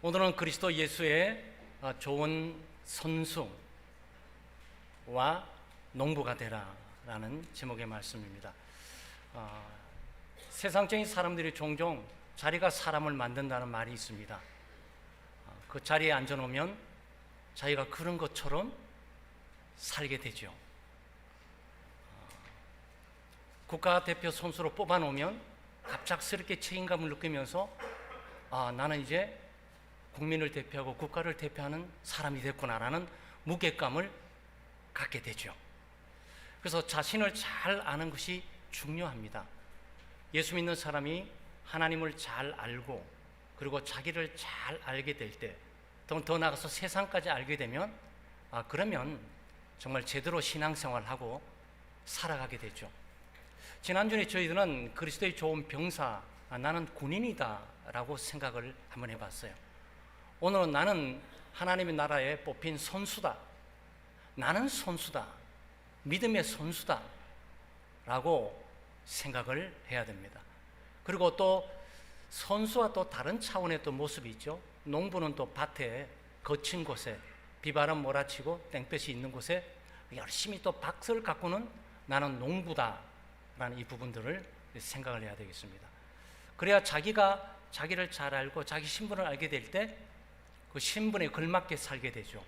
오늘은 그리스도 예수의 좋은 선수와 농부가 되라라는 제목의 말씀입니다. 세상적인 사람들이 종종 자리가 사람을 만든다는 말이 있습니다. 그 자리에 앉아놓으면 자기가 그런 것처럼 살게 되죠. 국가대표 선수로 뽑아놓으면 갑작스럽게 책임감을 느끼면서 나는 이제 국민을 대표하고 국가를 대표하는 사람이 됐구나라는 무게감을 갖게 되죠. 그래서 자신을 잘 아는 것이 중요합니다. 예수 믿는 사람이 하나님을 잘 알고 그리고 자기를 잘 알게 될 때, 더 나아가서 세상까지 알게 되면 그러면 정말 제대로 신앙생활하고 살아가게 되죠. 지난주에 저희들은 그리스도의 좋은 병사, 나는 군인이다 라고 생각을 한번 해봤어요. 오늘은 나는 하나님의 나라에 뽑힌 선수다, 나는 선수다, 믿음의 선수다 라고 생각을 해야 됩니다. 그리고 또 선수와 또 다른 차원의 또 모습이 있죠. 농부는 또 밭에 거친 곳에 비바람 몰아치고 땡볕이 있는 곳에 열심히 또 밭을 가꾸는 나는 농부다 라는 이 부분들을 생각을 해야 되겠습니다. 그래야 자기가 자기를 잘 알고 자기 신분을 알게 될 때 그 신분에 걸맞게 살게 되죠.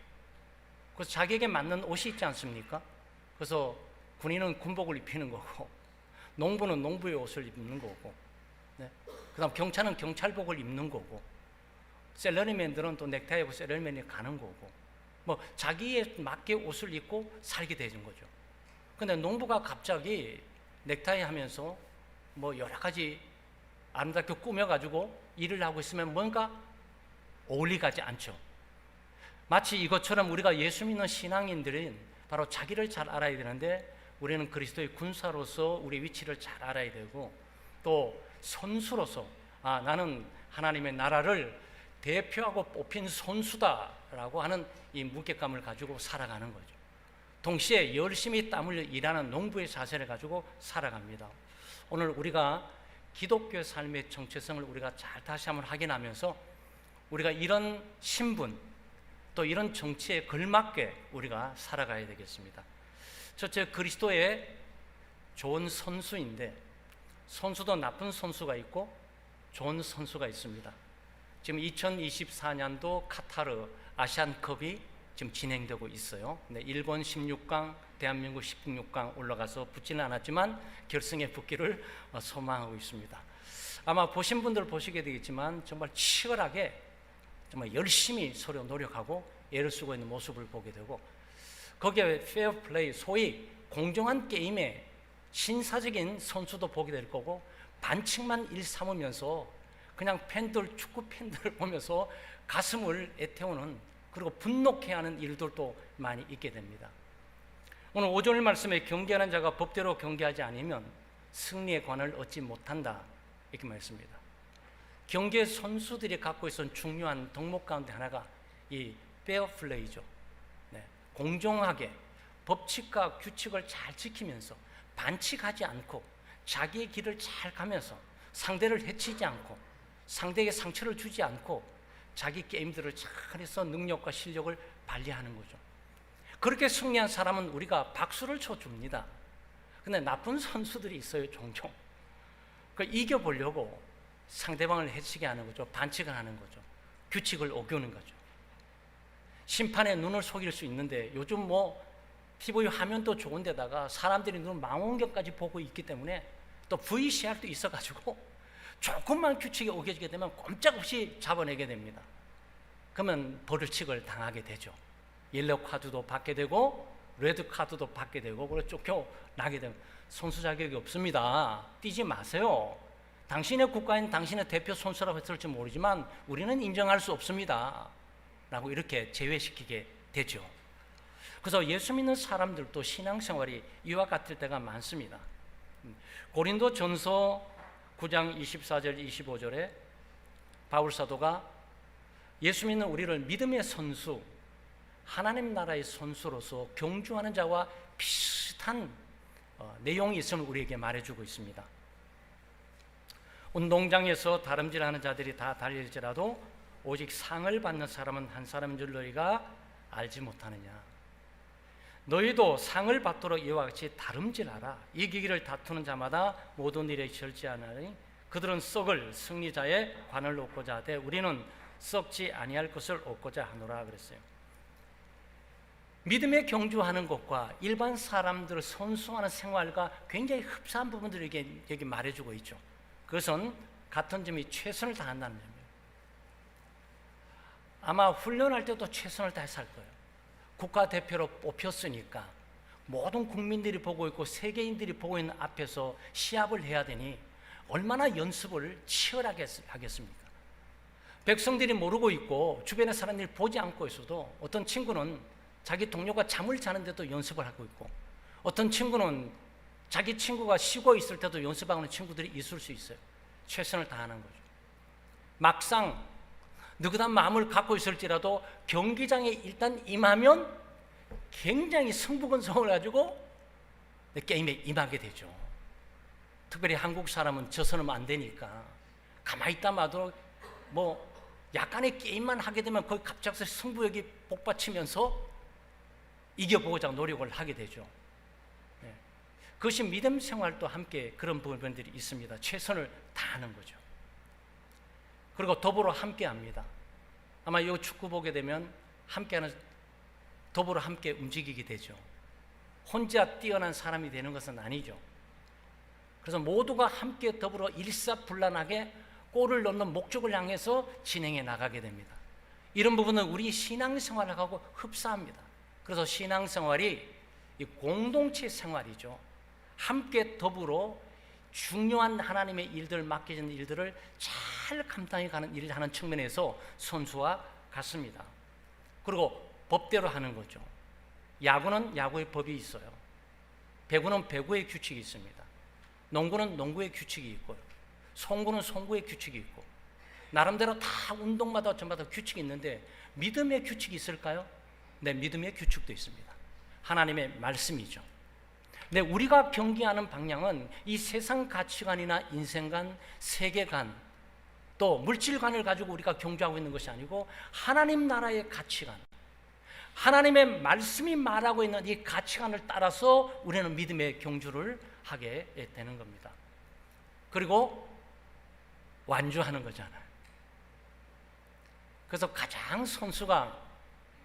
그래서 자기에게 맞는 옷이 있지 않습니까? 그래서 군인은 군복을 입히는 거고, 농부는 농부의 옷을 입는 거고, 그 다음 경찰은 경찰복을 입는 거고, 셀러리맨들은 또 넥타이 입고 셀러리맨이 가는 거고, 뭐 자기에 맞게 옷을 입고 살게 되는 거죠. 근데 농부가 갑자기 넥타이 하면서 뭐 여러 가지 아름답게 꾸며가지고 일을 하고 있으면 뭔가 어울리지 않죠. 마치 이것처럼 우리가 예수 믿는 신앙인들은 바로 자기를 잘 알아야 되는데, 우리는 그리스도의 군사로서 우리 위치를 잘 알아야 되고, 또 선수로서 나는 하나님의 나라를 대표하고 뽑힌 선수다라고 하는 이 무게감을 가지고 살아가는 거죠. 동시에 열심히 땀 흘려 일하는 농부의 자세를 가지고 살아갑니다. 오늘 우리가 기독교 삶의 정체성을 우리가 잘 다시 한번 확인하면서 우리가 이런 신분 또 이런 정치에 걸맞게 우리가 살아가야 되겠습니다. 첫째, 그리스도의 좋은 선수인데, 선수도 나쁜 선수가 있고 좋은 선수가 있습니다. 지금 2024년도 카타르 아시안컵이 지금 진행되고 있어요. 일본 16강, 대한민국 16강 올라가서 붙지는 않았지만 결승에 붙기를 소망하고 있습니다. 아마 보신 분들 보시게 되겠지만 정말 치열하게 정말 열심히 서로 노력하고 애를 쓰고 있는 모습을 보게 되고, 거기에 페어 플레이, 소위 공정한 게임의 신사적인 선수도 보게 될 거고, 반칙만 일삼으면서 그냥 축구 팬들을 보면서 가슴을 애태우는, 그리고 분노케 하는 일들도 많이 있게 됩니다. 오늘 5절 말씀에 경계하는 자가 법대로 경계하지 않으면 승리의 관을 얻지 못한다 이렇게 말했습니다. 경계 선수들이 갖고 있는 중요한 덕목 가운데 하나가 이 페어 플레이죠. 공정하게 법칙과 규칙을 잘 지키면서 반칙하지 않고 자기의 길을 잘 가면서 상대를 해치지 않고 상대에게 상처를 주지 않고 자기 게임들을 잘해서 능력과 실력을 발휘하는 거죠. 그렇게 승리한 사람은 우리가 박수를 쳐줍니다. 근데 나쁜 선수들이 있어요. 종종 이겨보려고 상대방을 해치게 하는 거죠. 반칙을 하는 거죠. 규칙을 어기는 거죠. 심판의 눈을 속일 수 있는데, 요즘 뭐 TV 화면도 좋은데다가 사람들이 눈 망원경까지 보고 있기 때문에 또 VCR도 있어가지고 조금만 규칙이 어겨지게 되면 꼼짝없이 잡아내게 됩니다. 그러면 벌칙을 당하게 되죠. 옐로우 카드도 받게 되고 레드 카드도 받게 되고, 그래서 쫓겨나게 되면 선수 자격이 없습니다. 뛰지 마세요. 당신의 국가인 당신의 대표 선수라고 했을지 모르지만 우리는 인정할 수 없습니다 라고 이렇게 제외시키게 되죠. 그래서 예수 믿는 사람들도 신앙생활이 이와 같을 때가 많습니다. 고린도 전서 9장 24절 25절에 바울 사도가 예수 믿는 우리를 믿음의 선수, 하나님 나라의 선수로서 경주하는 자와 비슷한 내용이 있음을 우리에게 말해주고 있습니다. 운동장에서 다름질하는 자들이 다 달릴지라도 오직 상을 받는 사람은 한 사람인 줄 너희가 알지 못하느냐. 너희도 상을 받도록 이와 같이 다름질하라. 이기기를 다투는 자마다 모든 일에 절제하나니 그들은 썩을 승리자의 관을 얻고자 하되 우리는 썩지 아니할 것을 얻고자 하노라 그랬어요. 믿음에 경주하는 것과 일반 사람들을 선수하는 생활과 굉장히 흡사한 부분들을 여기 말해주고 있죠. 그것은 같은 점이 최선을 다한다는 점이에요. 아마 훈련할 때도 최선을 다해서 할 거예요. 국가대표로 뽑혔으니까 모든 국민들이 보고 있고 세계인들이 보고 있는 앞에서 시합을 해야 되니 얼마나 연습을 치열하게 하겠습니까? 백성들이 모르고 있고 주변의 사람들이 보지 않고 있어도 어떤 친구는 자기 동료가 잠을 자는데도 연습을 하고 있고 어떤 친구는 자기 친구가 쉬고 있을 때도 연습하는 친구들이 있을 수 있어요. 최선을 다하는 거죠. 막상 느긋한 마음을 갖고 있을지라도 경기장에 일단 임하면 굉장히 승부근성을 가지고 게임에 임하게 되죠. 특별히 한국 사람은 져서는 안 되니까 가만히 있다 마도 뭐 약간의 게임만 하게 되면 거기 갑작스레 승부욕이 복받치면서 이겨보고자 노력을 하게 되죠. 네. 그것이 믿음 생활도 함께 그런 부분들이 있습니다. 최선을 다하는 거죠. 그리고 더불어 함께 합니다. 아마 이 축구 보게 되면 함께하는 더불어 함께 움직이게 되죠. 혼자 뛰어난 사람이 되는 것은 아니죠. 그래서 모두가 함께 더불어 일사불란하게 골을 넣는 목적을 향해서 진행해 나가게 됩니다. 이런 부분은 우리 신앙생활하고 흡사합니다. 그래서 신앙생활이 이 공동체 생활이죠. 함께 더불어 중요한 하나님의 일들, 맡겨진 일들을 잘 감당해 가는 일을 하는 측면에서 선수와 같습니다. 그리고 법대로 하는 거죠. 야구는 야구의 법이 있어요. 배구는 배구의 규칙이 있습니다. 농구는 농구의 규칙이 있고요. 송구는 송구의 규칙이 있고 나름대로 다 운동마다 전마다 규칙이 있는데 믿음의 규칙이 있을까요? 네, 믿음의 규칙도 있습니다. 하나님의 말씀이죠. 네, 우리가 경기하는 방향은 이 세상 가치관이나 인생관, 세계관, 또 물질관을 가지고 우리가 경주하고 있는 것이 아니고 하나님 나라의 가치관, 하나님의 말씀이 말하고 있는 이 가치관을 따라서 우리는 믿음의 경주를 하게 되는 겁니다. 그리고 완주하는 거잖아요. 그래서 가장 선수가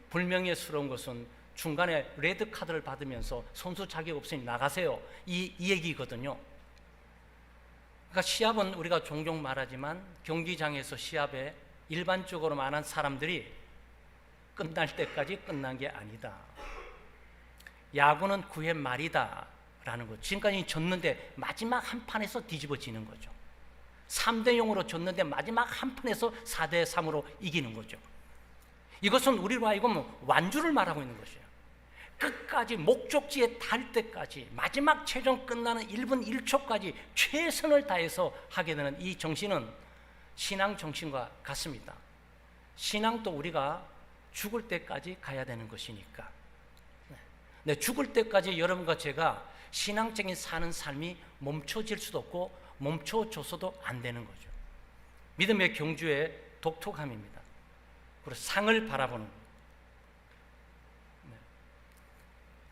불명예스러운 것은 중간에 레드카드를 받으면서 선수 자격 없으니 나가세요. 이 얘기거든요. 그러니까 시합은 우리가 종종 말하지만 경기장에서 시합에 일반적으로 많은 사람들이 끝날 때까지 끝난 게 아니다. 야구는 9회 말이다 라는 거. 지금까지 졌는데 마지막 한 판에서 뒤집어지는 거죠. 3대0으로 졌는데 마지막 한 판에서 4대3으로 이기는 거죠. 이것은 우리로 하여금 완주를 말하고 있는 것이에요. 끝까지 목적지에 닿을 때까지 마지막 최종 끝나는 1분 1초까지 최선을 다해서 하게 되는 이 정신은 신앙 정신과 같습니다. 신앙도 우리가 죽을 때까지 가야 되는 것이니까. 네, 죽을 때까지 여러분과 제가 신앙적인 사는 삶이 멈춰질 수도 없고 멈춰줘서도 안 되는 거죠. 믿음의 경주의 독특함입니다. 그리고 상을 바라보는 거예요.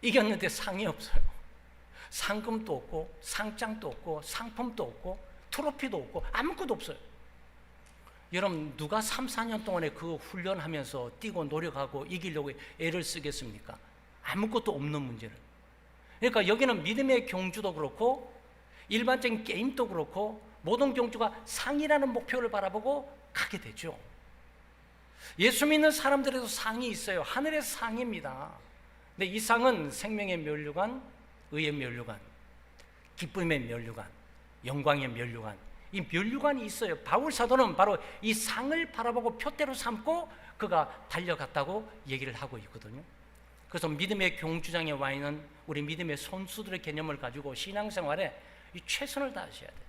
이겼는데 상이 없어요. 상금도 없고 상장도 없고 상품도 없고 트로피도 없고 아무것도 없어요. 여러분 누가 3, 4년 동안에 그 훈련하면서 뛰고 노력하고 이기려고 애를 쓰겠습니까? 아무것도 없는 문제를. 그러니까 여기는 믿음의 경주도 그렇고 일반적인 게임도 그렇고 모든 경주가 상이라는 목표를 바라보고 가게 되죠. 예수 믿는 사람들에도 상이 있어요. 하늘에서 상입니다. 근데 이 상은 생명의 면류관, 의의 면류관, 기쁨의 면류관, 영광의 면류관, 이 면류관이 있어요. 바울 사도는 바로 이 상을 바라보고 표대로 삼고 그가 달려갔다고 얘기를 하고 있거든요. 그래서 믿음의 경주장에 와 있는 우리 믿음의 선수들의 개념을 가지고 신앙생활에 이 최선을 다하셔야 돼요.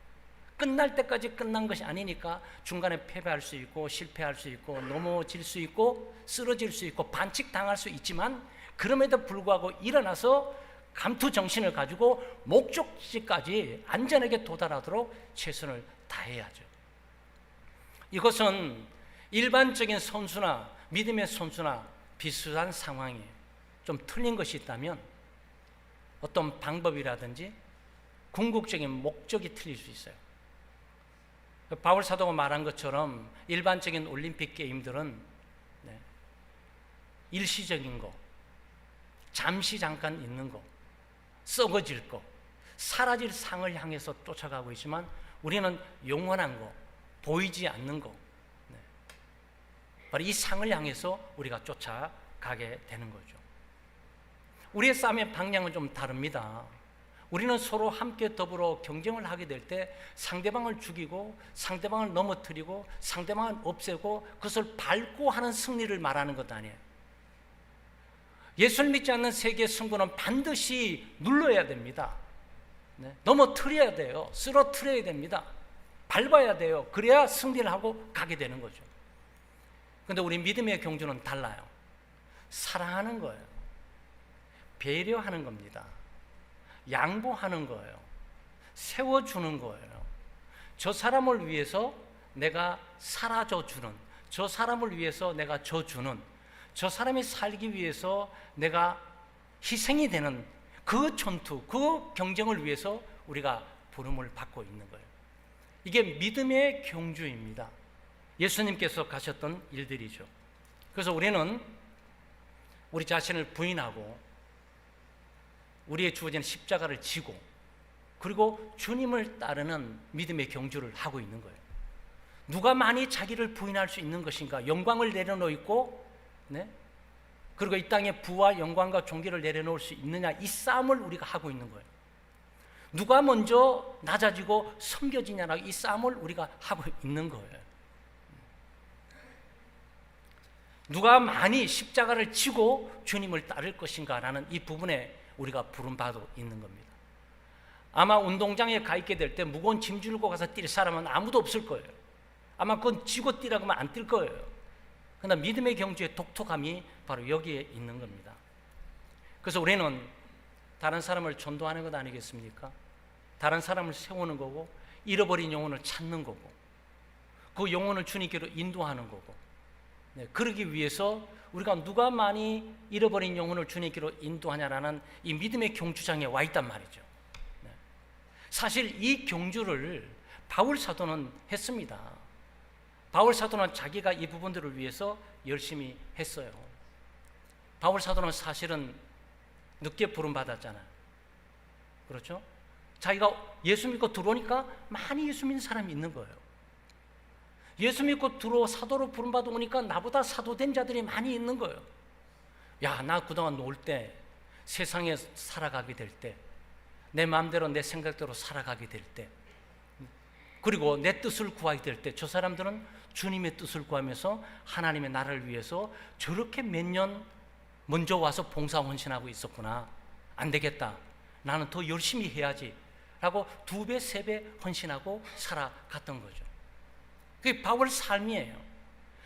끝날 때까지 끝난 것이 아니니까 중간에 패배할 수 있고 실패할 수 있고 넘어질 수 있고 쓰러질 수 있고 반칙당할 수 있지만 그럼에도 불구하고 일어나서 감투 정신을 가지고 목적지까지 안전하게 도달하도록 최선을 다해야죠. 이것은 일반적인 선수나 믿음의 선수나 비슷한 상황이 좀 틀린 것이 있다면 어떤 방법이라든지 궁극적인 목적이 틀릴 수 있어요. 바울 사도가 말한 것처럼 일반적인 올림픽 게임들은 일시적인 거, 잠시 잠깐 있는 거, 썩어질 거, 사라질 상을 향해서 쫓아가고 있지만 우리는 영원한 거, 보이지 않는 거, 바로 이 상을 향해서 우리가 쫓아가게 되는 거죠. 우리의 싸움의 방향은 좀 다릅니다. 우리는 서로 함께 더불어 경쟁을 하게 될 때 상대방을 죽이고 상대방을 넘어뜨리고 상대방을 없애고 그것을 밟고 하는 승리를 말하는 것 아니에요. 예수를 믿지 않는 세계의 승부는 반드시 눌러야 됩니다. 넘어뜨려야 돼요. 쓰러뜨려야 됩니다. 밟아야 돼요. 그래야 승리를 하고 가게 되는 거죠. 그런데 우리 믿음의 경주는 달라요. 사랑하는 거예요. 배려하는 겁니다. 양보하는 거예요. 세워주는 거예요. 저 사람을 위해서 내가 사라져주는, 저 사람을 위해서 내가 져주는, 저 사람이 살기 위해서 내가 희생이 되는 그 전투, 그 경쟁을 위해서 우리가 부름을 받고 있는 거예요. 이게 믿음의 경주입니다. 예수님께서 가셨던 일들이죠. 그래서 우리는 우리 자신을 부인하고 우리의 주어진 십자가를 지고 그리고 주님을 따르는 믿음의 경주를 하고 있는 거예요. 누가 많이 자기를 부인할 수 있는 것인가? 영광을 내려놓고 그리고 이 땅에 부와 영광과 존귀를 내려놓을 수 있느냐? 이 싸움을 우리가 하고 있는 거예요. 누가 먼저 낮아지고 섬겨지냐라고 이 싸움을 우리가 하고 있는 거예요. 누가 많이 십자가를 지고 주님을 따를 것인가라는 이 부분에 우리가 부름받고 있는 겁니다. 아마 운동장에 가 있게 될 때 무거운 짐 들고 가서 뛸 사람은 아무도 없을 거예요. 아마 그건 지고 뛰라고 하면 안 뛸 거예요. 그러나 믿음의 경주의 독특함이 바로 여기에 있는 겁니다. 그래서 우리는 다른 사람을 전도하는 것 아니겠습니까? 다른 사람을 세우는 거고 잃어버린 영혼을 찾는 거고 그 영혼을 주님께로 인도하는 거고 그러기 위해서 우리가 누가 많이 잃어버린 영혼을 주님께로 인도하냐라는 이 믿음의 경주장에 와 있단 말이죠. 사실 이 경주를 바울 사도는 했습니다. 바울 사도는 자기가 이 부분들을 위해서 열심히 했어요. 바울 사도는 사실은 늦게 부름받았잖아요. 그렇죠? 자기가 예수 믿고 들어오니까 많이 예수 믿는 사람이 있는 거예요. 예수 믿고 들어오 사도로 부름받아 오니까 나보다 사도된 자들이 많이 있는 거예요. 야, 나 그동안 놀 때, 세상에 살아가게 될 때, 내 마음대로 내 생각대로 살아가게 될 때, 그리고 내 뜻을 구하게 될 때 저 사람들은 주님의 뜻을 구하면서 하나님의 나라를 위해서 저렇게 몇 년 먼저 와서 봉사 헌신하고 있었구나. 안 되겠다. 나는 더 열심히 해야지 라고 2배, 3배 헌신하고 살아갔던 거죠. 그게 바울 삶이에요.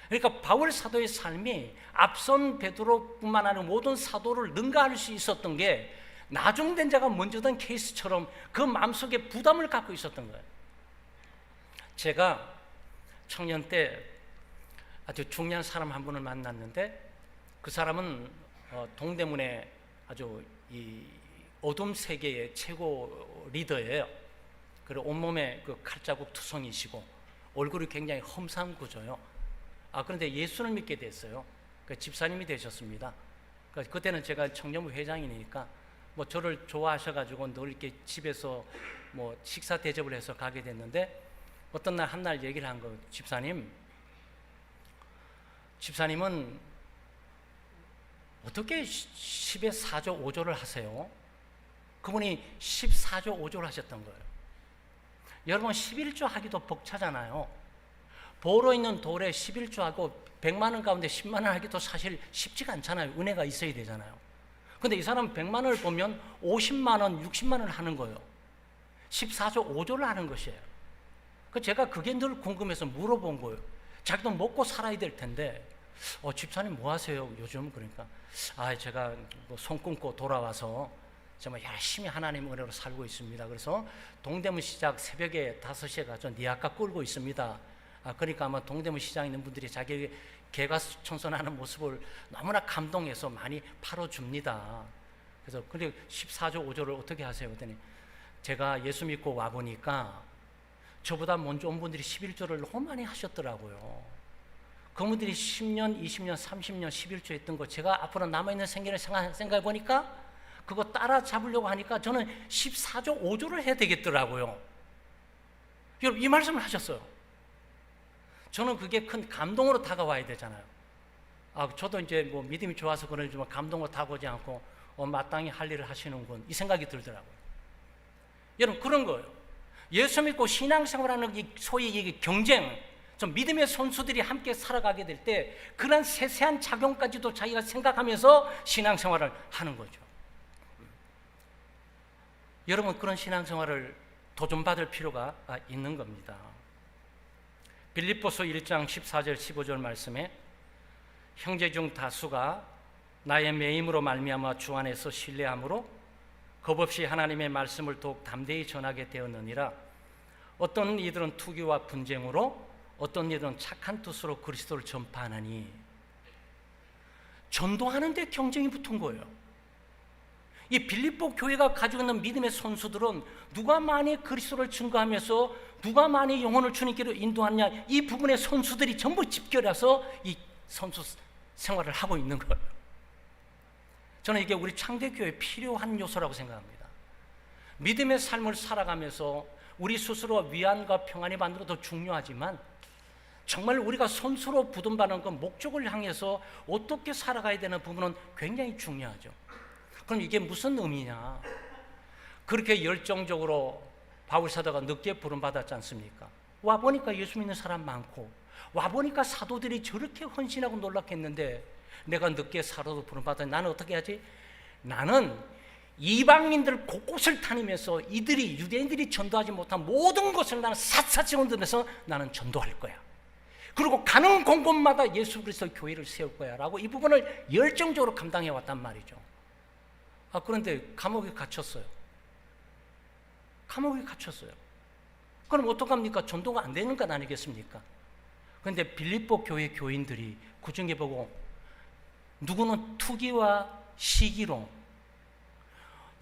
그러니까 바울 사도의 삶이 앞선 베드로뿐만 아니라 모든 사도를 능가할 수 있었던 게 나중된 자가 먼저 된 케이스처럼 그 마음속에 부담을 갖고 있었던 거예요. 제가 청년 때 아주 중요한 사람 한 분을 만났는데 그 사람은 동대문의 아주 이 어둠 세계의 최고 리더예요. 그리고 온몸에 그 칼자국 투성이시고 얼굴이 굉장히 험상 구조요. 그런데 예수를 믿게 됐어요. 집사님이 되셨습니다. 그때는 제가 청년부 회장이니까 뭐 저를 좋아하셔가지고 늘 이렇게 집에서 뭐 식사 대접을 해서 가게 됐는데 어떤 날 한 날 얘기를 한 거예요. 집사님은 어떻게 10의 4조 5조를 하세요? 그분이 14조 5조를 하셨던 거예요. 여러분 11조 하기도 벅차잖아요. 보러 있는 돌에 11조하고 100만 원 가운데 10만 원 하기도 사실 쉽지가 않잖아요. 은혜가 있어야 되잖아요. 근데 이 사람 100만 원을 보면 50만 원, 60만 원을 하는 거예요. 14조 5조를 하는 것이에요. 제가 그게 늘 궁금해서 물어본 거예요. 자기도 먹고 살아야 될 텐데 집사님 뭐 하세요 요즘? 그러니까 제가 뭐 손 끊고 돌아와서 정말 열심히 하나님 은혜로 살고 있습니다. 그래서 동대문 시작 새벽에 5시에 가서 네 아까 끌고 있습니다 그러니까 아마 동대문 시장에 있는 분들이 자기 개가 청소하는 모습을 너무나 감동해서 많이 팔아줍니다. 그래서 14조 5조를 어떻게 하세요? 그랬더니 제가 예수 믿고 와보니까 저보다 먼저 온 분들이 11조를 너무 많이 하셨더라고요. 그분들이 10년, 20년, 30년 11조 했던 거 제가 앞으로 남아있는 생계를 생각해 보니까 그거 따라잡으려고 하니까 저는 14조 5조를 해야 되겠더라고요. 여러분, 이 말씀을 하셨어요. 저는 그게 큰 감동으로 다가와야 되잖아요. 저도 이제 뭐 믿음이 좋아서 그런지 감동으로 다가오지 않고 마땅히 할 일을 하시는군, 이 생각이 들더라고요. 여러분, 그런 거예요. 예수 믿고 신앙생활하는 이 소위 이 경쟁, 좀 믿음의 선수들이 함께 살아가게 될 때 그런 세세한 작용까지도 자기가 생각하면서 신앙생활을 하는 거죠. 여러분, 그런 신앙생활을 도전받을 필요가 있는 겁니다. 빌립보서 1장 14절 15절 말씀에 형제 중 다수가 나의 매임으로 말미암아 주 안에서 신뢰함으로 겁없이 하나님의 말씀을 더욱 담대히 전하게 되었느니라. 어떤 이들은 투기와 분쟁으로, 어떤 이들은 착한 뜻으로 그리스도를 전파하느니. 전도하는 데 경쟁이 붙은 거예요. 이 빌립보 교회가 가지고 있는 믿음의 선수들은 누가 많이 그리스도를 증거하면서 누가 많이 영혼을 주님께로 인도하느냐, 이 부분의 선수들이 전부 집결해서 이 선수 생활을 하고 있는 거예요. 저는 이게 우리 창대교회에 필요한 요소라고 생각합니다. 믿음의 삶을 살아가면서 우리 스스로 위안과 평안이 만들어도 중요하지만 정말 우리가 선수로 부름받는 그 목적을 향해서 어떻게 살아가야 되는 부분은 굉장히 중요하죠. 그럼 이게 무슨 의미냐? 그렇게 열정적으로 바울사도가 늦게 부름받았지 않습니까? 와보니까 예수 믿는 사람 많고, 와보니까 사도들이 저렇게 헌신하고 놀랍겠는데 내가 늦게 사도로 부름받았는데 나는 어떻게 하지? 나는 이방인들 곳곳을 다니면서 이들이, 유대인들이 전도하지 못한 모든 것을 나는 샅샅이 흔들면서 나는 전도할 거야. 그리고 가는 곳곳마다 예수 그리스도 교회를 세울 거야 라고 이 부분을 열정적으로 감당해 왔단 말이죠. 그런데 감옥에 갇혔어요. 감옥에 갇혔어요. 그럼 어떡합니까? 전도가 안 되는 것 아니겠습니까? 그런데 빌립보 교회 교인들이 그 중에 보고 누구는 투기와 시기로,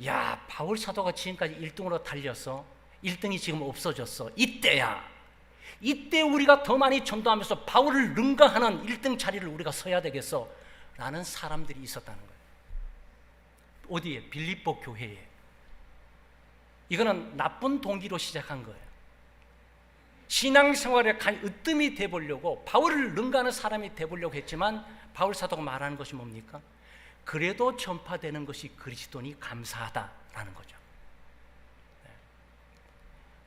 야, 바울 사도가 지금까지 1등으로 달려서 1등이 지금 없어졌어. 이때 우리가 더 많이 전도하면서 바울을 능가하는 1등 자리를 우리가 서야 되겠어 라는 사람들이 있었다는 거예요. 어디에? 빌립보 교회에. 이거는 나쁜 동기로 시작한 거예요. 신앙생활에 으뜸이 돼보려고, 바울을 능가하는 사람이 돼보려고 했지만 바울 사도가 말하는 것이 뭡니까? 그래도 전파되는 것이 그리스도니 감사하다라는 거죠.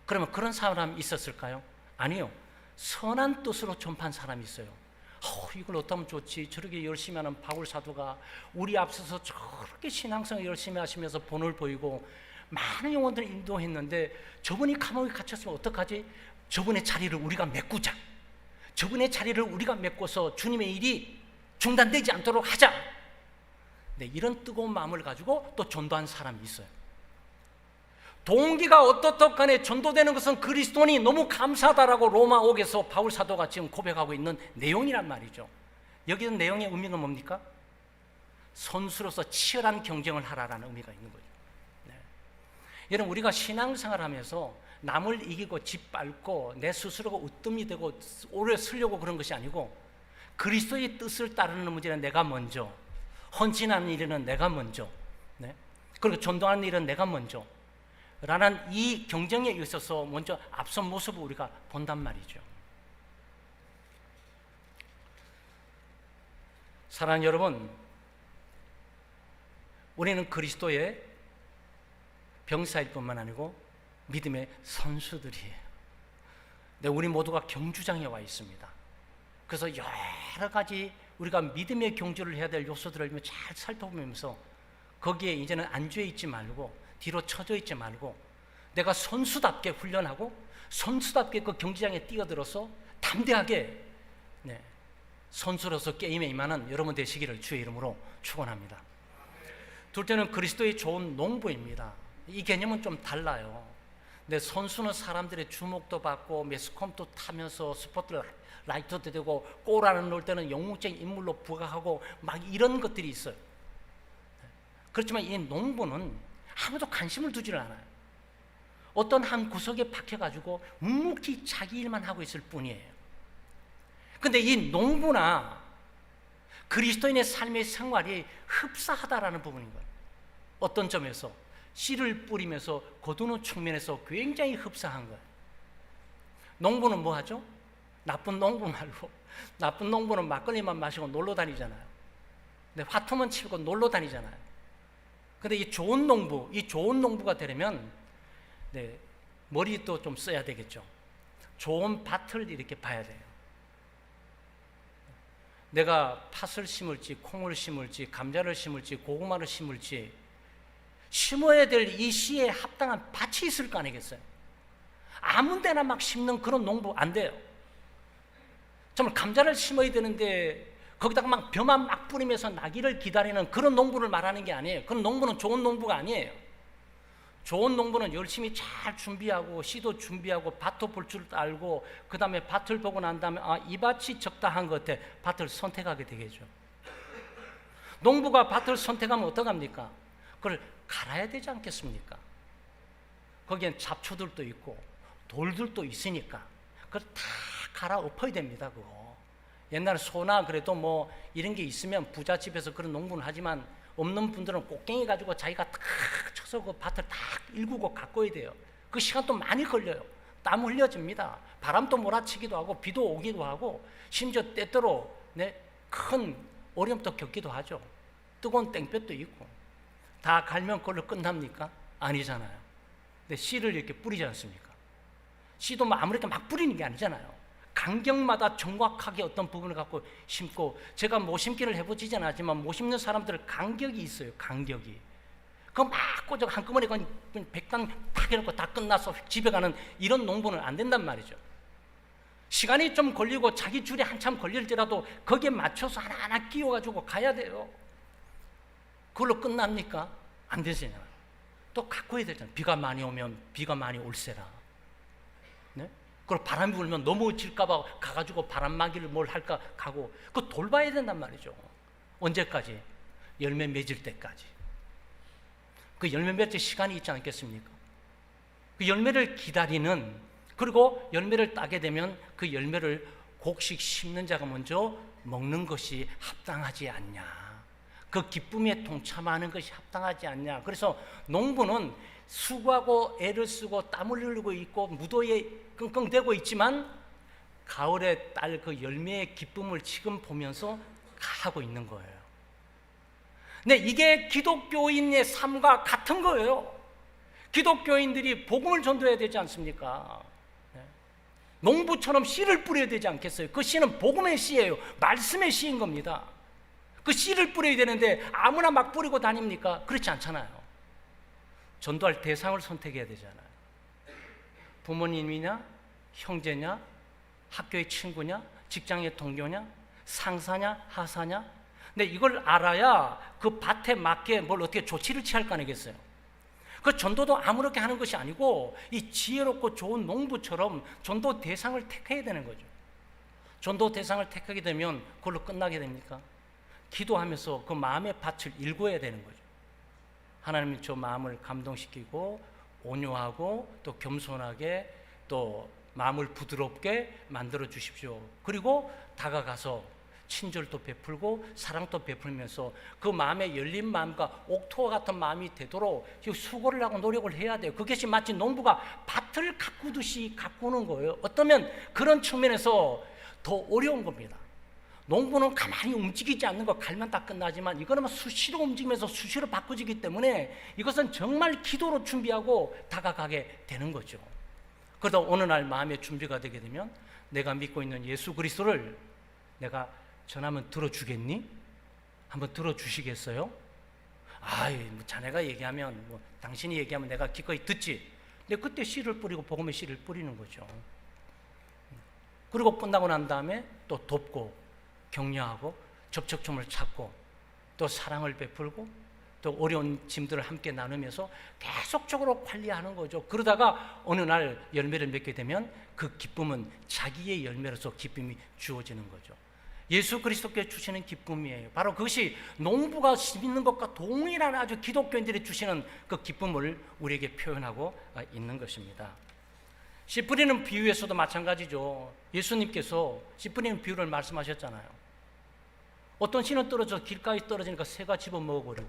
그러면 그런 사람이 있었을까요? 아니요. 선한 뜻으로 전파한 사람이 있어요. 이걸 어떻게 하면 좋지? 저렇게 열심히 하는 바울 사도가 우리 앞서서 저렇게 신앙생활 열심히 하시면서 본을 보이고 많은 영혼들을 인도했는데 저분이 감옥에 갇혔으면 어떡하지? 저분의 자리를 우리가 메꾸자. 저분의 자리를 우리가 메꿔서 주님의 일이 중단되지 않도록 하자. 네, 이런 뜨거운 마음을 가지고 또 전도한 사람이 있어요. 동기가 어떻든 간에 전도되는 것은 그리스도니 너무 감사하다라고 로마 5에서 바울 사도가 지금 고백하고 있는 내용이란 말이죠. 여기는 내용의 의미는 뭡니까? 선수로서 치열한 경쟁을 하라라는 의미가 있는 거죠. 네. 여러분, 우리가 신앙생활 하면서 남을 이기고 짓밟고 내 스스로가 으뜸이 되고 오래 쓰려고 그런 것이 아니고 그리스도의 뜻을 따르는 문제는 내가 먼저, 헌신하는 일은 내가 먼저, 네? 그리고 전도하는 일은 내가 먼저 라는 이 경쟁에 있어서 먼저 앞선 모습을 우리가 본단 말이죠. 사랑하는 여러분, 우리는 그리스도의 병사일 뿐만 아니고 믿음의 선수들이에요. 네, 우리 모두가 경주장에 와 있습니다. 그래서 여러 가지 우리가 믿음의 경주를 해야 될 요소들을 잘 살펴보면서 거기에 이제는 안주해 있지 말고 뒤로 처져 있지 말고 내가 선수답게 훈련하고 선수답게 그 경기장에 뛰어들어서 담대하게 선수로서 게임에 임하는 여러분 되시기를 주의 이름으로 축원합니다. 둘째는 그리스도의 좋은 농부입니다. 이 개념은 좀 달라요. 내 선수는 사람들의 주목도 받고 매스컴도 타면서 스포트라이트도 되고 골안을 넣을 때는 영웅적인 인물로 부각하고 막 이런 것들이 있어요. 그렇지만 이 농부는 아무도 관심을 두지를 않아요. 어떤 한 구석에 박혀가지고 묵묵히 자기 일만 하고 있을 뿐이에요. 근데 이 농부나 그리스도인의 삶의 생활이 흡사하다라는 부분인 거예요. 어떤 점에서 씨를 뿌리면서 거두는 측면에서 굉장히 흡사한 거예요. 농부는 뭐 하죠? 나쁜 농부 말고, 나쁜 농부는 막걸리만 마시고 놀러 다니잖아요. 근데 화투만 치고 놀러 다니잖아요. 근데 이 좋은 농부가 되려면 머리도 좀 써야 되겠죠. 좋은 밭을 이렇게 봐야 돼요. 내가 팥을 심을지 콩을 심을지 감자를 심을지 고구마를 심을지 심어야 될 이 씨에 합당한 밭이 있을 거 아니겠어요? 아무 데나 막 심는 그런 농부 안 돼요. 정말 감자를 심어야 되는데 거기다가 막 벼만 막 뿌리면서 나기를 기다리는 그런 농부를 말하는 게 아니에요. 그런 농부는 좋은 농부가 아니에요. 좋은 농부는 열심히 잘 준비하고 씨도 준비하고 밭도 볼 줄 알고 그 다음에 밭을 보고 난 다음에 이 밭이 적당한 것 같아 밭을 선택하게 되겠죠. 농부가 밭을 선택하면 어떡합니까? 그걸 갈아야 되지 않겠습니까? 거기엔 잡초들도 있고 돌들도 있으니까 그걸 다 갈아엎어야 됩니다. 그거 옛날에 소나 그래도 뭐 이런 게 있으면 부잣집에서 그런 농부는 하지만 없는 분들은 꽃갱이 가지고 자기가 탁 쳐서 그 밭을 딱 일구고 가꿔야 돼요. 그 시간도 많이 걸려요. 땀 흘려집니다. 바람도 몰아치기도 하고 비도 오기도 하고 심지어 때때로 큰 어려움도 겪기도 하죠. 뜨거운 땡볕도 있고 다 갈면 그걸로 끝납니까? 아니잖아요. 근데 씨를 이렇게 뿌리지 않습니까? 씨도 아무렇게 막 뿌리는 게 아니잖아요. 간격마다 정확하게 어떤 부분을 갖고 심고 제가 모심기를 해보지는 않지만 모심는 사람들은 간격이 있어요. 간격이 그거 막 꽂아 한꺼번에 그냥 백단 딱 해놓고 다 끝나서 집에 가는 이런 농부는 안 된단 말이죠. 시간이 좀 걸리고 자기 줄이 한참 걸릴지라도 거기에 맞춰서 하나하나 끼워가지고 가야 돼요. 그걸로 끝납니까? 안 되잖아요. 또 가꿔야 되잖아요. 비가 많이 오면 비가 많이 올세라. 네? 그리고 바람이 불면 넘어질까봐 가가지고 바람막이를 뭘 할까 가고 그거 돌봐야 된단 말이죠. 언제까지? 열매 맺을 때까지. 그 열매 맺을 시간이 있지 않겠습니까? 그 열매를 기다리는 그리고 열매를 따게 되면 그 열매를 곡식 심는 자가 먼저 먹는 것이 합당하지 않냐. 그 기쁨에 동참하는 것이 합당하지 않냐. 그래서 농부는 수고하고 애를 쓰고 땀을 흘리고 있고 무더위에 끙끙대고 있지만 가을에 딸 그 열매의 기쁨을 지금 보면서 하고 있는 거예요. 근데 이게 기독교인의 삶과 같은 거예요. 기독교인들이 복음을 전도해야 되지 않습니까? 농부처럼 씨를 뿌려야 되지 않겠어요? 그 씨는 복음의 씨예요. 말씀의 씨인 겁니다. 그 씨를 뿌려야 되는데 아무나 막 뿌리고 다닙니까? 그렇지 않잖아요. 전도할 대상을 선택해야 되잖아요. 부모님이냐, 형제냐, 학교의 친구냐, 직장의 동료냐, 상사냐, 하사냐. 근데 이걸 알아야 그 밭에 맞게 뭘 어떻게 조치를 취할 거 아니겠어요? 그 전도도 아무렇게 하는 것이 아니고 이 지혜롭고 좋은 농부처럼 전도 대상을 택해야 되는 거죠. 전도 대상을 택하게 되면 그걸로 끝나게 됩니까? 기도하면서 그 마음의 밭을 일궈야 되는 거죠. 하나님이 저 마음을 감동시키고 온유하고 또 겸손하게 또 마음을 부드럽게 만들어 주십시오. 그리고 다가가서 친절도 베풀고 사랑도 베풀면서 그 마음의 열린 마음과 옥토와 같은 마음이 되도록 수고를 하고 노력을 해야 돼요. 그것이 마치 농부가 밭을 가꾸듯이 가꾸는 거예요. 어쩌면 그런 측면에서 더 어려운 겁니다. 농부는 가만히 움직이지 않는 거 갈면 다 끝나지만 이거는 수시로 움직이면서 수시로 바꿔지기 때문에 이것은 정말 기도로 준비하고 다가가게 되는 거죠. 그러다 어느 날 마음의 준비가 되게 되면 내가 믿고 있는 예수 그리스도를 내가 전하면 들어주겠니? 한번 들어주시겠어요? 뭐 자네가 얘기하면 당신이 얘기하면 내가 기꺼이 듣지. 근데 그때 씨를 뿌리고 복음의 씨를 뿌리는 거죠. 그리고 끝나고 난 다음에 또 돕고 격려하고 접촉점을 찾고 또 사랑을 베풀고 또 어려운 짐들을 함께 나누면서 계속적으로 관리하는 거죠. 그러다가 어느 날 열매를 맺게 되면 그 기쁨은 자기의 열매로서 기쁨이 주어지는 거죠. 예수 그리스도께 주시는 기쁨이에요. 바로 그것이 농부가 심는 것과 동일한 아주 기독교인들이 주시는 그 기쁨을 우리에게 표현하고 있는 것입니다. 씨 뿌리는 비유에서도 마찬가지죠. 예수님께서 씨 뿌리는 비유를 말씀하셨잖아요. 어떤 씨는 떨어져 길가에 떨어지니까 새가 집어 먹어버리고,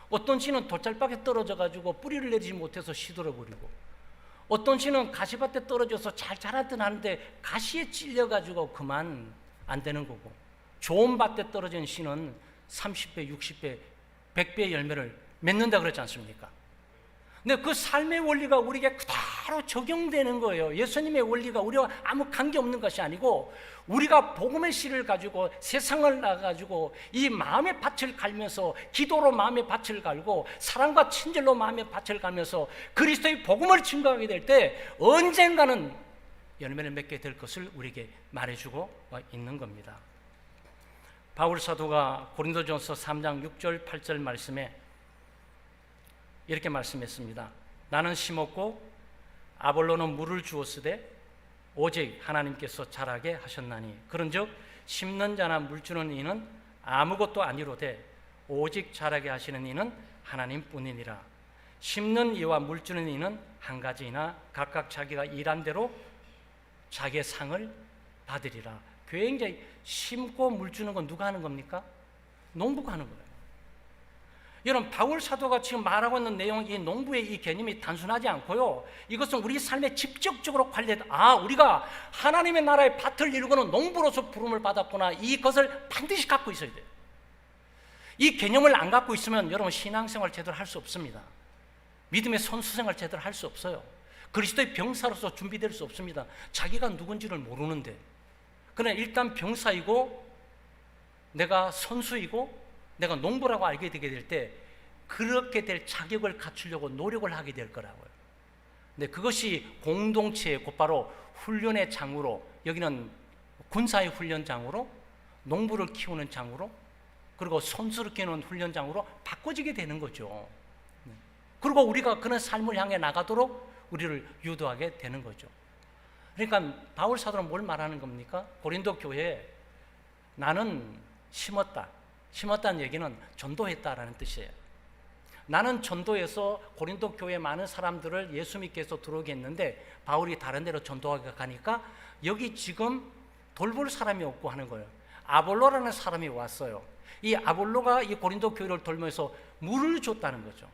어떤 씨는 돛잘박에 떨어져가지고 뿌리를 내리지 못해서 시들어버리고, 어떤 씨는 가시밭에 떨어져서 잘 자라든 하는데 가시에 찔려가지고 그만 안 되는 거고, 좋은 밭에 떨어진 씨는 30배, 60배, 100배의 열매를 맺는다 그랬지 않습니까? 근데 그 삶의 원리가 우리에게 그대로 적용되는 거예요. 예수님의 원리가 우리와 아무 관계없는 것이 아니고, 우리가 복음의 씨를 가지고 세상을 나가지고 이 마음의 밭을 갈면서 기도로 마음의 밭을 갈고 사랑과 친절로 마음의 밭을 갈면서 그리스도의 복음을 증거하게 될 때 언젠가는 열매를 맺게 될 것을 우리에게 말해주고 있는 겁니다. 바울 사도가 고린도전서 3장 6절 8절 말씀에 이렇게 말씀했습니다. 나는 심었고 아볼로는 물을 주었으되 오직 하나님께서 자라게 하셨나니 그런즉 심는 자나 물 주는 이는 아무것도 아니로되 오직 자라게 하시는 이는 하나님뿐이니라. 심는 이와 물 주는 이는 한 가지이나 각각 자기가 일한 대로 자기의 상을 받으리라. 굉장히 심고 물 주는 건 누가 하는 겁니까? 농부가 하는 거예요. 여러분, 바울 사도가 지금 말하고 있는 내용, 이 농부의 이 개념이 단순하지 않고요, 이것은 우리 삶에 직접적으로 관련된, 우리가 하나님의 나라의 밭을 이루고는 농부로서 부름을 받았구나, 이것을 반드시 갖고 있어야 돼요. 이 개념을 안 갖고 있으면 여러분 신앙생활 제대로 할 수 없습니다. 믿음의 선수생활 제대로 할 수 없어요. 그리스도의 병사로서 준비될 수 없습니다. 자기가 누군지를 모르는데. 그러나 일단 병사이고 내가 선수이고 내가 농부라고 알게 되게 될 때 그렇게 될 자격을 갖추려고 노력을 하게 될 거라고요. 근데 그것이 공동체의 곧바로 훈련의 장으로, 여기는 군사의 훈련장으로, 농부를 키우는 장으로, 그리고 선수를 키우는 훈련장으로 바꿔지게 되는 거죠. 그리고 우리가 그런 삶을 향해 나가도록 우리를 유도하게 되는 거죠. 그러니까 바울 사도는 뭘 말하는 겁니까? 고린도 교회에 나는 심었다. 심었다는 얘기는 전도했다라는 뜻이에요. 나는 전도해서 고린도 교회 많은 사람들을 예수 믿게 해서 들어오게 했는데 바울이 다른 데로 전도하게 가니까 여기 지금 돌볼 사람이 없고 하는 거예요. 아볼로라는 사람이 왔어요. 이 아볼로가 이 고린도 교회를 돌면서 물을 줬다는 거죠.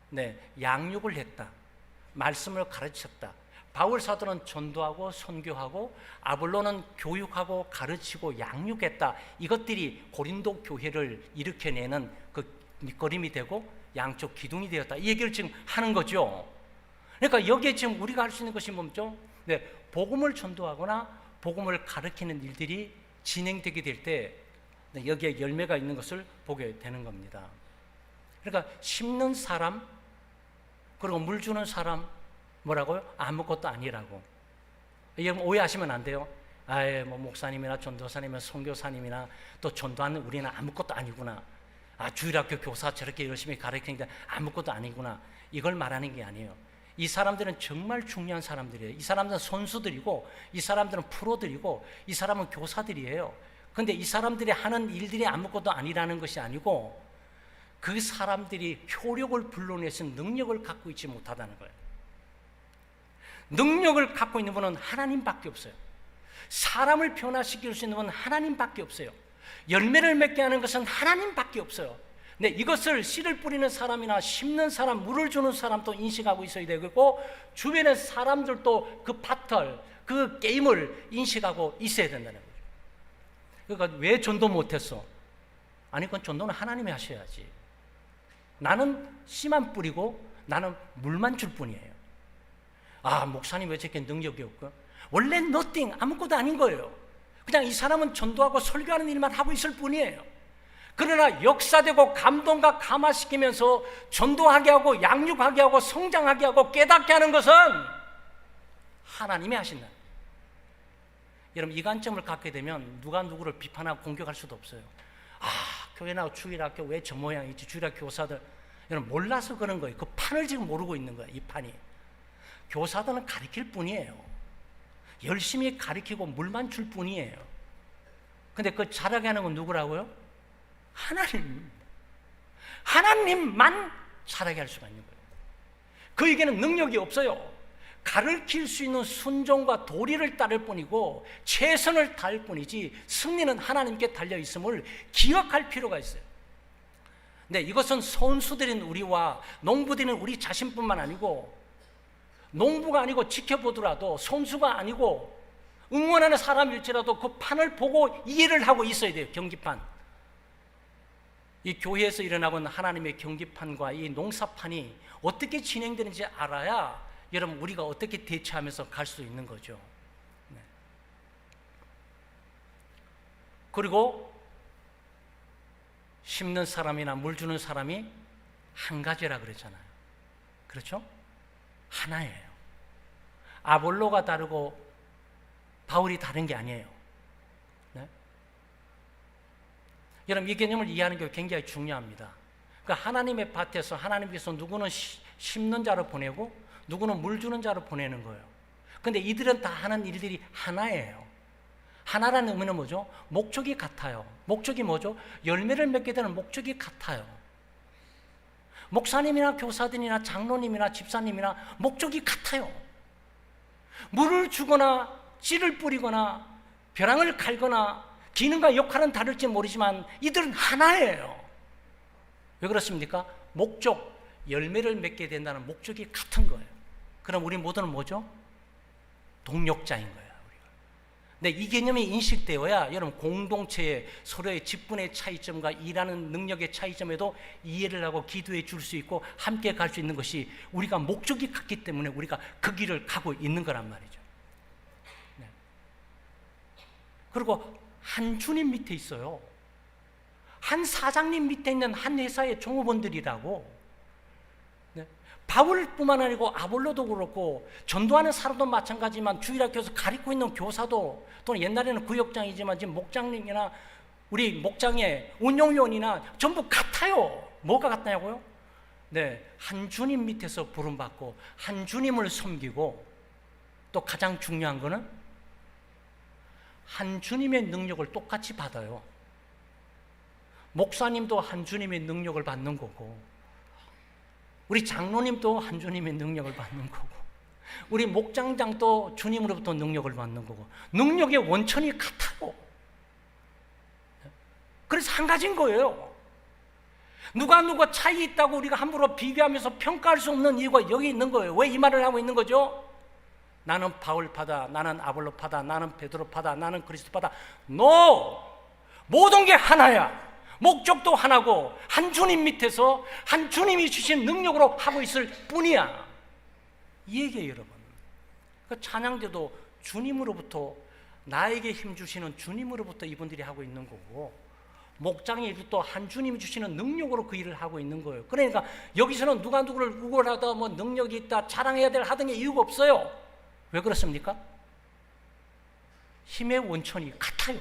네, 양육을 했다. 말씀을 가르쳤다. 바울 사도는 전도하고 선교하고 아볼로는 교육하고 가르치고 양육했다. 이것들이 고린도 교회를 일으켜내는 그 밑거름이 되고 양쪽 기둥이 되었다. 이 얘기를 지금 하는 거죠. 그러니까 여기에 지금 우리가 할 수 있는 것이 뭐죠? 네, 복음을 전도하거나 복음을 가르치는 일들이 진행되게 될 때 여기에 열매가 있는 것을 보게 되는 겁니다. 그러니까 심는 사람 그리고 물 주는 사람 뭐라고요? 아무것도 아니라고. 여러분 오해하시면 안 돼요. 뭐 목사님이나 전도사님이나 선교사님이나 또 전도하는 우리는 아무것도 아니구나. 주일학교 교사 저렇게 열심히 가르치는데 아무것도 아니구나. 이걸 말하는 게 아니에요. 이 사람들은 정말 중요한 사람들이에요. 이 사람들은 선수들이고 이 사람들은 프로들이고 이 사람은 교사들이에요. 그런데 이 사람들이 하는 일들이 아무것도 아니라는 것이 아니고 그 사람들이 효력을 불러낼 수 있는 능력을 갖고 있지 못하다는 거예요. 능력을 갖고 있는 분은 하나님밖에 없어요. 사람을 변화시킬 수 있는 분은 하나님밖에 없어요. 열매를 맺게 하는 것은 하나님밖에 없어요. 근데 이것을 씨를 뿌리는 사람이나 심는 사람, 물을 주는 사람도 인식하고 있어야 되고 주변의 사람들도 그 밭을, 그 게임을 인식하고 있어야 된다는 거죠. 그러니까 왜 전도 못했어? 아니 그건 전도는 하나님이 하셔야지. 나는 씨만 뿌리고 나는 물만 줄 뿐이에요. 목사님 왜 저렇게 능력이 없고? 원래 nothing, 아무것도 아닌 거예요. 그냥 이 사람은 전도하고 설교하는 일만 하고 있을 뿐이에요. 그러나 역사되고 감동과 감화시키면서 전도하게 하고 양육하게 하고 성장하게 하고 깨닫게 하는 것은 하나님이 하신다. 여러분 이 관점을 갖게 되면 누가 누구를 비판하고 공격할 수도 없어요. 교회 나와 주일학교 왜 저 모양이지? 주일학교 교사들 여러분 몰라서 그런 거예요. 그 판을 지금 모르고 있는 거예요. 이 판이. 교사들은 가르칠 뿐이에요. 열심히 가르치고 물만 줄 뿐이에요. 근데 그 잘하게 하는 건 누구라고요? 하나님. 하나님만 잘하게 할 수가 있는 거예요. 그에게는 능력이 없어요. 가르칠 수 있는 순종과 도리를 따를 뿐이고 최선을 다할 뿐이지 승리는 하나님께 달려 있음을 기억할 필요가 있어요. 네, 이것은 선수들인 우리와 농부들인 우리 자신뿐만 아니고 농부가 아니고 지켜보더라도 선수가 아니고 응원하는 사람일지라도 그 판을 보고 이해를 하고 있어야 돼요. 경기판. 이 교회에서 일어나고 있는 하나님의 경기판과 이 농사판이 어떻게 진행되는지 알아야 여러분 우리가 어떻게 대처하면서 갈 수 있는 거죠. 네. 그리고 심는 사람이나 물 주는 사람이 한 가지라 그랬잖아요. 그렇죠? 하나예요. 아볼로가 다르고 바울이 다른 게 아니에요. 네? 여러분 이 개념을 이해하는 게 굉장히 중요합니다. 그러니까 하나님의 밭에서 하나님께서 누구는 심는 자로 보내고 누구는 물 주는 자로 보내는 거예요. 근데 이들은 다 하는 일들이 하나예요. 하나라는 의미는 뭐죠? 목적이 같아요. 목적이 뭐죠? 열매를 맺게 되는 목적이 같아요. 목사님이나 교사들이나 장로님이나 집사님이나 목적이 같아요. 물을 주거나 씨를 뿌리거나 벼랑을 갈거나 기능과 역할은 다를지 모르지만 이들은 하나예요. 왜 그렇습니까? 목적, 열매를 맺게 된다는 목적이 같은 거예요. 그럼 우리 모두는 뭐죠? 동력자인 거예요. 근데 이 개념이 인식되어야 여러분 공동체의 서로의 직분의 차이점과 일하는 능력의 차이점에도 이해를 하고 기도해 줄 수 있고 함께 갈 수 있는 것이 우리가 목적이 같기 때문에 우리가 그 길을 가고 있는 거란 말이죠. 네. 그리고 한 주님 밑에 있어요. 한 사장님 밑에 있는 한 회사의 종업원들이라고. 바울뿐만 아니고 아볼로도 그렇고 전도하는 사람도 마찬가지지만 주일학교에서 가르치고 있는 교사도 또는 옛날에는 구역장이지만 지금 목장님이나 우리 목장의 운영위원이나 전부 같아요. 뭐가 같냐고요? 네, 한 주님 밑에서 부름받고 한 주님을 섬기고 또 가장 중요한 거는 한 주님의 능력을 똑같이 받아요. 목사님도 한 주님의 능력을 받는 거고 우리 장로님도 한 주님의 능력을 받는 거고 우리 목장장도 주님으로부터 능력을 받는 거고 능력의 원천이 같다고. 그래서 한 가지인 거예요. 누가 차이 있다고 우리가 함부로 비교하면서 평가할 수 없는 이유가 여기 있는 거예요. 왜 이 말을 하고 있는 거죠? 나는 바울파다, 나는 아볼로파다, 나는 베드로파다, 나는 그리스도파다. No! 모든 게 하나야. 목적도 하나고 한 주님 밑에서 한 주님이 주신 능력으로 하고 있을 뿐이야. 이 얘기예요, 여러분. 그 찬양대도 주님으로부터 나에게 힘 주시는 주님으로부터 이분들이 하고 있는 거고 목장의 일도 또 한 주님이 주시는 능력으로 그 일을 하고 있는 거예요. 그러니까 여기서는 누가 누구를 우월하다 뭐 능력이 있다 자랑해야 될 하등의 이유가 없어요. 왜 그렇습니까? 힘의 원천이 같아요.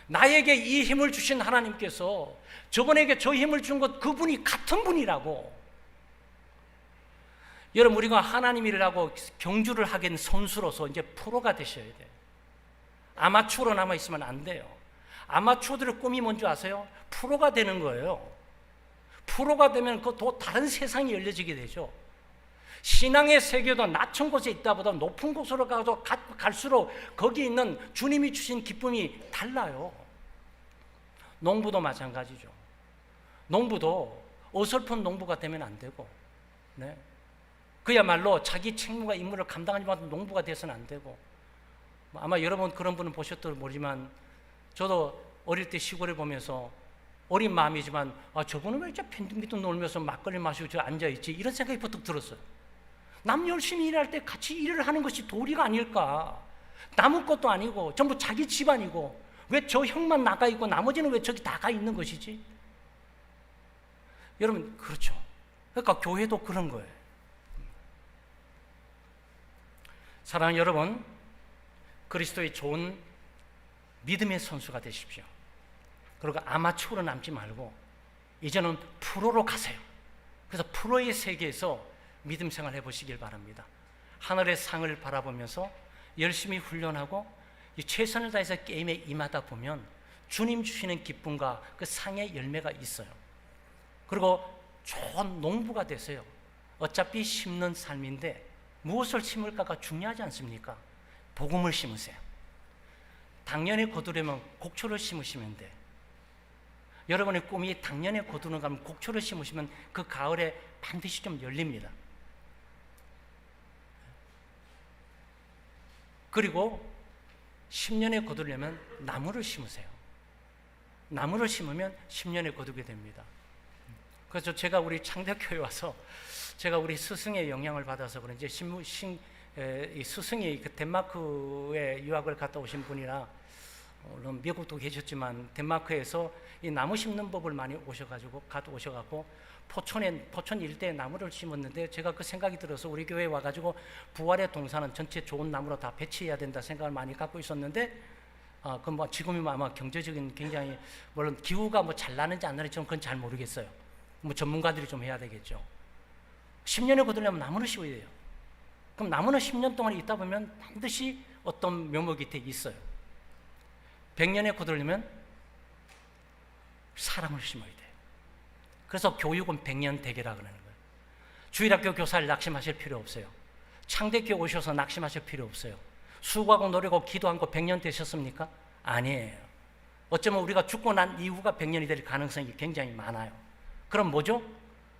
나에게 이 힘을 주신 하나님께서 저분에게 저 힘을 준 것 그분이 같은 분이라고. 여러분 우리가 하나님 일을 하고 경주를 하긴 선수로서 이제 프로가 되셔야 돼요. 아마추어로 남아있으면 안 돼요. 아마추어들의 꿈이 뭔지 아세요? 프로가 되는 거예요. 프로가 되면 그 또 다른 세상이 열려지게 되죠. 신앙의 세계도 낮은 곳에 있다 보다 높은 곳으로 가서 갈수록 거기 있는 주님이 주신 기쁨이 달라요. 농부도 마찬가지죠. 농부도 어설픈 농부가 되면 안 되고, 네. 그야말로 자기 책무와 임무를 감당하지 못한 농부가 돼서는 안 되고, 아마 여러분 그런 분은 보셨을지 모르지만 저도 어릴 때 시골에 보면서 어린 마음이지만 저분은 왜 진짜 빈둥빈둥 놀면서 막걸리 마시고 저 앉아있지 이런 생각이 버뜩 들었어요. 남 열심히 일할 때 같이 일을 하는 것이 도리가 아닐까. 남의 것도 아니고 전부 자기 집안이고 왜 저 형만 나가 있고 나머지는 왜 저기 다 가 있는 것이지? 여러분 그렇죠. 그러니까 교회도 그런 거예요. 사랑하는 여러분, 그리스도의 좋은 믿음의 선수가 되십시오. 그리고 아마추어로 남지 말고 이제는 프로로 가세요. 그래서 프로의 세계에서 믿음 생활 해보시길 바랍니다. 하늘의 상을 바라보면서 열심히 훈련하고 최선을 다해서 게임에 임하다 보면 주님 주시는 기쁨과 그 상의 열매가 있어요. 그리고 좋은 농부가 되세요. 어차피 심는 삶인데 무엇을 심을까가 중요하지 않습니까? 복음을 심으세요. 당년에 거두려면 곡초를 심으시면 돼. 여러분의 꿈이 당년에 거두는가 하면 곡초를 심으시면 그 가을에 반드시 좀 열립니다. 그리고 10년에 거두려면 나무를 심으세요. 나무를 심으면 10년에 거두게 됩니다. 그래서 제가 우리 창대교회 와서 제가 우리 스승의 영향을 받아서 그런지 이 스승이 그 덴마크에 유학을 갔다 오신 분이라 물론 미국도 계셨지만 덴마크에서 이 나무 심는 법을 많이 오셔가지고 포천 일대에 나무를 심었는데 제가 그 생각이 들어서 우리 교회에 와가지고 부활의 동산은 전체 좋은 나무로 다 배치해야 된다 생각을 많이 갖고 있었는데 그 뭐 지금이 아마 경제적인 굉장히 물론 기후가 뭐 잘 나는지 안 나는지 그건 잘 모르겠어요. 뭐 전문가들이 좀 해야 되겠죠. 10년에 거두려면 나무를 심어야 돼요. 그럼 나무는 10년 동안 있다 보면 반드시 어떤 묘목이 있어요. 100년에 거두려면 사람을 심어야 돼요. 그래서 교육은 100년 대계라 그러는 거예요. 주일학교 교사를 낙심하실 필요 없어요. 창대교회 오셔서 낙심하실 필요 없어요. 수고하고 노력하고 기도한 거 100년 되셨습니까? 아니에요. 어쩌면 우리가 죽고 난 이후가 100년이 될 가능성이 굉장히 많아요. 그럼 뭐죠?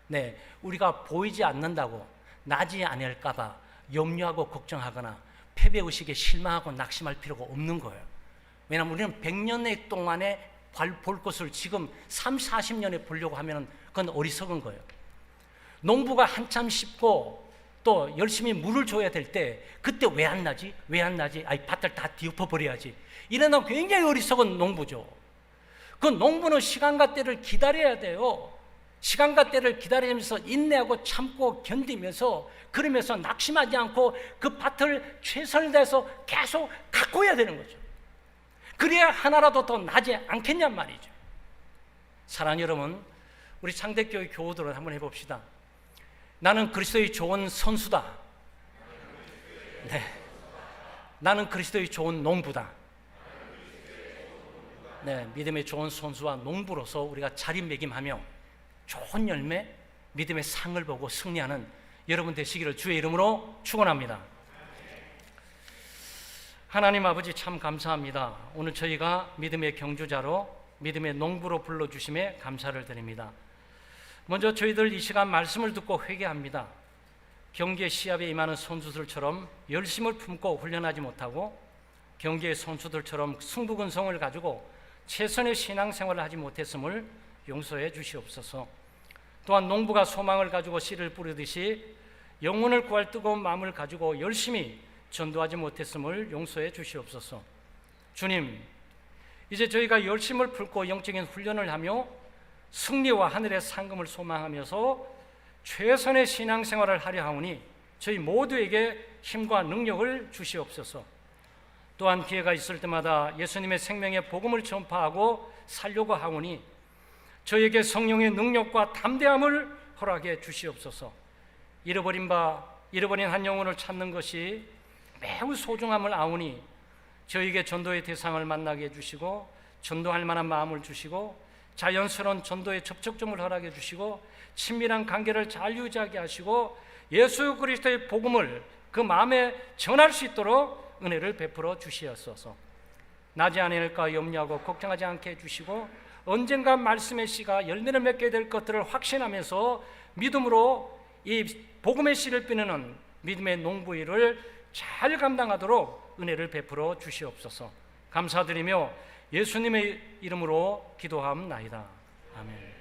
네, 우리가 보이지 않는다고 나지 않을까 봐 염려하고 걱정하거나 패배의식에 실망하고 낙심할 필요가 없는 거예요. 왜냐하면 우리는 100년 동안에 볼 것을 지금 30, 40년에 보려고 하면 그건 어리석은 거예요. 농부가 한참 심고 또 열심히 물을 줘야 될 때 그때 왜 안 나지? 왜 안 나지? 아이 밭을 다 뒤엎어버려야지. 이러면 굉장히 어리석은 농부죠. 그 농부는 시간과 때를 기다려야 돼요. 시간과 때를 기다리면서 인내하고 참고 견디면서 그러면서 낙심하지 않고 그 밭을 최선을 다해서 계속 가꿔야 되는 거죠. 그래야 하나라도 더 나지 않겠냔 말이죠. 사랑하는 여러분, 우리 창대교회 교우들은 한번 해봅시다. 나는 그리스도의 좋은 선수다. 네. 나는 그리스도의 좋은 농부다. 네, 믿음의 좋은 선수와 농부로서 우리가 자리매김하며 좋은 열매, 믿음의 상을 보고 승리하는 여러분 되시기를 주의 이름으로 축원합니다. 하나님 아버지 참 감사합니다. 오늘 저희가 믿음의 경주자로 믿음의 농부로 불러주심에 감사를 드립니다. 먼저 저희들 이 시간 말씀을 듣고 회개합니다. 경기의 시합에 임하는 선수들처럼 열심을 품고 훈련하지 못하고 경기의 선수들처럼 승부근성을 가지고 최선의 신앙생활을 하지 못했음을 용서해 주시옵소서. 또한 농부가 소망을 가지고 씨를 뿌리듯이 영혼을 구할 뜨거운 마음을 가지고 열심히 전도하지 못했음을 용서해 주시옵소서. 주님, 이제 저희가 열심을 품고 영적인 훈련을 하며 승리와 하늘의 상금을 소망하면서 최선의 신앙생활을 하려 하오니 저희 모두에게 힘과 능력을 주시옵소서. 또한 기회가 있을 때마다 예수님의 생명의 복음을 전파하고 살려고 하오니 저에게 성령의 능력과 담대함을 허락해 주시옵소서. 잃어버린 한 영혼을 찾는 것이 매우 소중함을 아오니 저에게 전도의 대상을 만나게 해주시고 전도할 만한 마음을 주시고 자연스러운 전도의 접촉점을 허락해 주시고 친밀한 관계를 잘 유지하게 하시고 예수 그리스도의 복음을 그 마음에 전할 수 있도록 은혜를 베풀어 주시옵소서. 나지 않을까 염려하고 걱정하지 않게 해주시고 언젠가 말씀의 씨가 열매를 맺게 될 것들을 확신하면서 믿음으로 이 복음의 씨를 뿌리는 믿음의 농부 일을 잘 감당하도록 은혜를 베풀어 주시옵소서. 감사드리며 예수님의 이름으로 기도하옵나이다. 아멘.